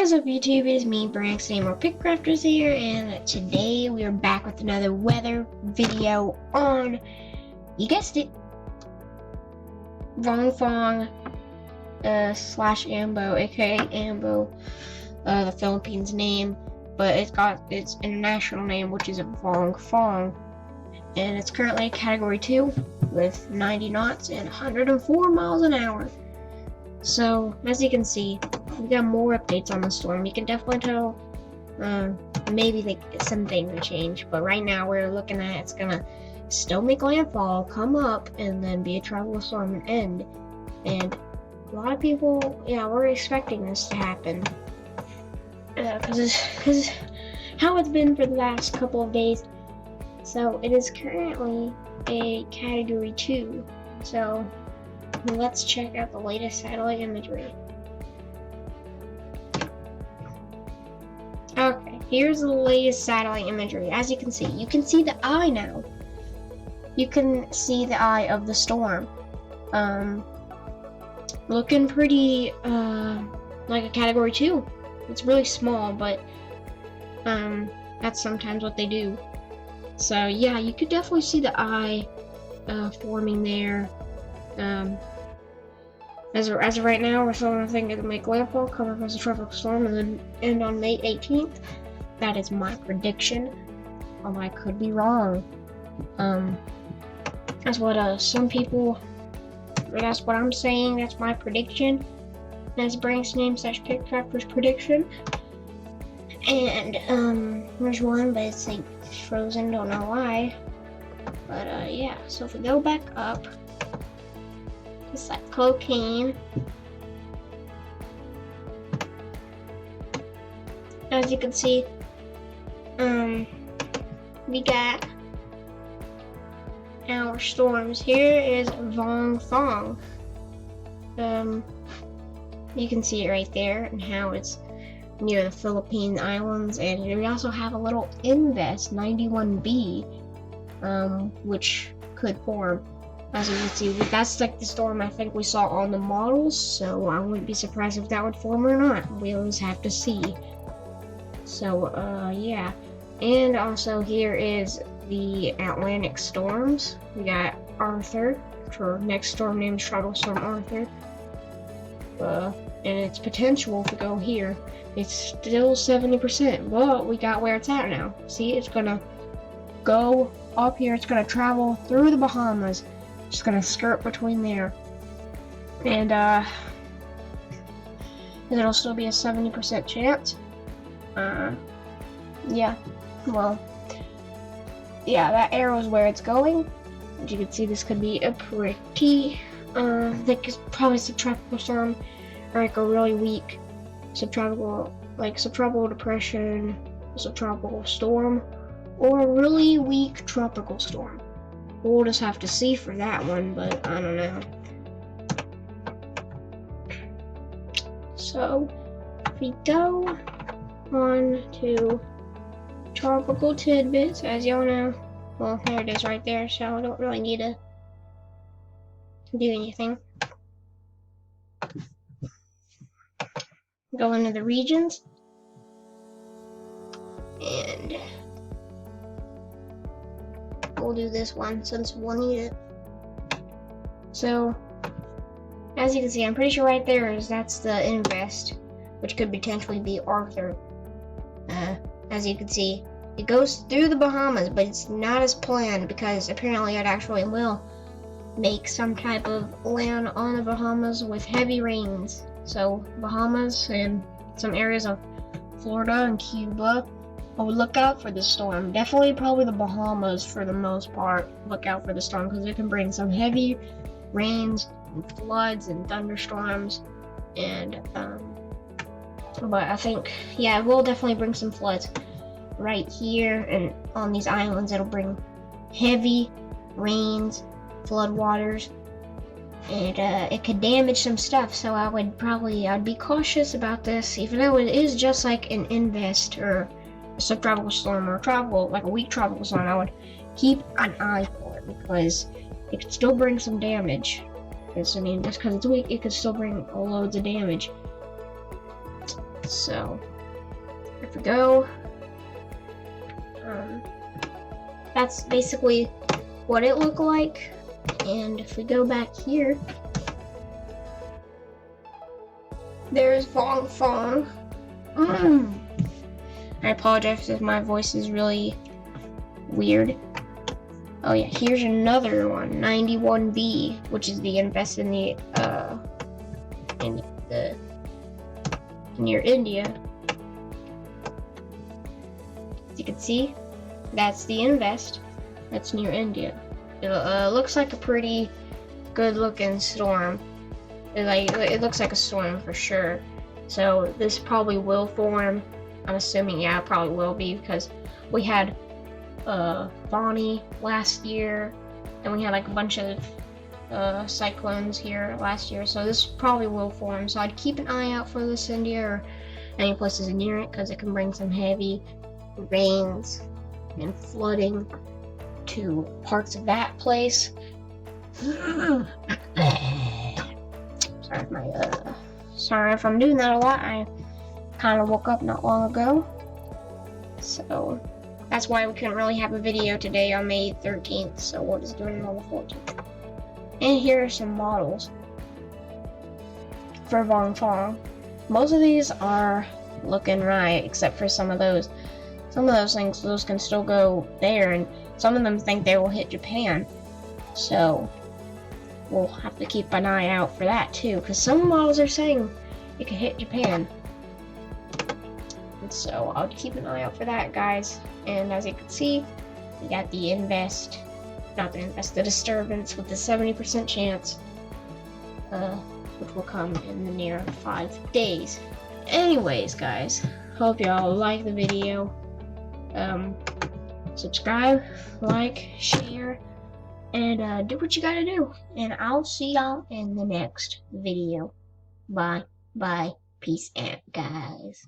What is up, YouTube? It is me, Branxton, or Pickcrafters here, and today we are back with another weather video on, you guessed it, Vong-Fong slash Ambo, aka Ambo, the Philippines name, but it's got its international name, which is Vong-Fong, and it's currently a Category 2 with 90 knots and 104 miles an hour. So, as you can see, we got more updates on the storm. You can definitely tell maybe some things have changed, but right now we're looking at it's gonna still make landfall, come up, and then be a tropical storm and end. And a lot of people, yeah, we're expecting this to happen because how it's been for the last couple of days. So it is currently a Category 2. So let's check out the latest satellite imagery. Okay, here's the latest satellite imagery. As you can see the eye now. You can see the eye of the storm. Looking pretty like a Category 2. It's really small, but that's sometimes what they do. So yeah, you could definitely see the eye forming there. As of right now, we're still thinking it'll make landfall, come up as a tropical storm, and then end on May 18th. That is my prediction. I could be wrong. That's what some people. That's what I'm saying. That's my prediction. That's Brank's name / Pickcrafter's prediction. And there's one, but it's like frozen. Don't know why. But yeah. So if we go back up. It's like cocaine. As you can see, we got our storms. Here is Vong-Fong. You can see it right there and how it's near the Philippine Islands, and we also have a little Invest 91B, which could form. As you can see, that's like the storm I think we saw on the models, so I wouldn't be surprised if that would form or not. We always have to see. So, yeah. And also here is the Atlantic storms. We got Arthur, for next storm named Tropical Storm Arthur. And its potential to go here, it's still 70%, but we got where it's at now. See, it's gonna go up here, it's gonna travel through the Bahamas. Just gonna skirt between there, and it'll still be a 70% chance. Yeah, well, yeah, that arrow is where it's going. As you can see, this could be a pretty, I think it's probably subtropical storm, or like a really weak subtropical depression, subtropical storm, or a really weak tropical storm. We'll just have to see for that one, but I don't know. So, if we go on to tropical tidbits, as y'all know, well, there it is right there, so I don't really need to do anything. Go into the regions, and we'll do this one since we'll need it. So, as you can see, I'm pretty sure right there that's the Invest, which could potentially be Arthur. As you can see, it goes through the Bahamas, but it's not as planned because apparently it actually will make some type of land on the Bahamas with heavy rains. So, Bahamas and some areas of Florida and Cuba. Oh, look out for the storm. Definitely probably the Bahamas for the most part. Look out for the storm because it can bring some heavy rains and floods and thunderstorms. And, but I think, yeah, it will definitely bring some floods right here and on these islands. It'll bring heavy rains, flood waters, and it could damage some stuff. So I'd be cautious about this, even though it is just like an Invest or subtropical storm or like a weak tropical storm. I would keep an eye for it because it could still bring some damage. Because I mean, just because it's weak, it could still bring loads of damage. So if we go, that's basically what it looked like. And if we go back here, there's Vong-Fong. I apologize if my voice is really weird. Oh yeah, here's another one, 91B, which is the invest in the near India. As you can see, that's the invest. That's near India. It looks like a pretty good looking storm. It looks like a storm for sure. So this probably will form. I'm assuming, yeah, it probably will be, because we had Bonnie last year, and we had like a bunch of cyclones here last year, so this probably will form. So I'd keep an eye out for this India or any places near it, because it can bring some heavy rains and flooding to parts of that place. Sorry if I'm doing that a lot. I kind of woke up not long ago, so that's why we couldn't really have a video today on May 13th, so we're just doing it on the 14th. And here are some models for Vong-Fong. Most of these are looking right, except for some of those. Some of those things, those can still go there, and some of them think they will hit Japan. So we'll have to keep an eye out for that too, because some models are saying it could hit Japan. And so I'll keep an eye out for that, guys. And as you can see, we got the the disturbance with the 70% chance, which will come in the near 5 days. Anyways, guys, hope y'all like the video. Subscribe, like, share, and do what you gotta do. And I'll see y'all in the next video. Bye, peace out, guys.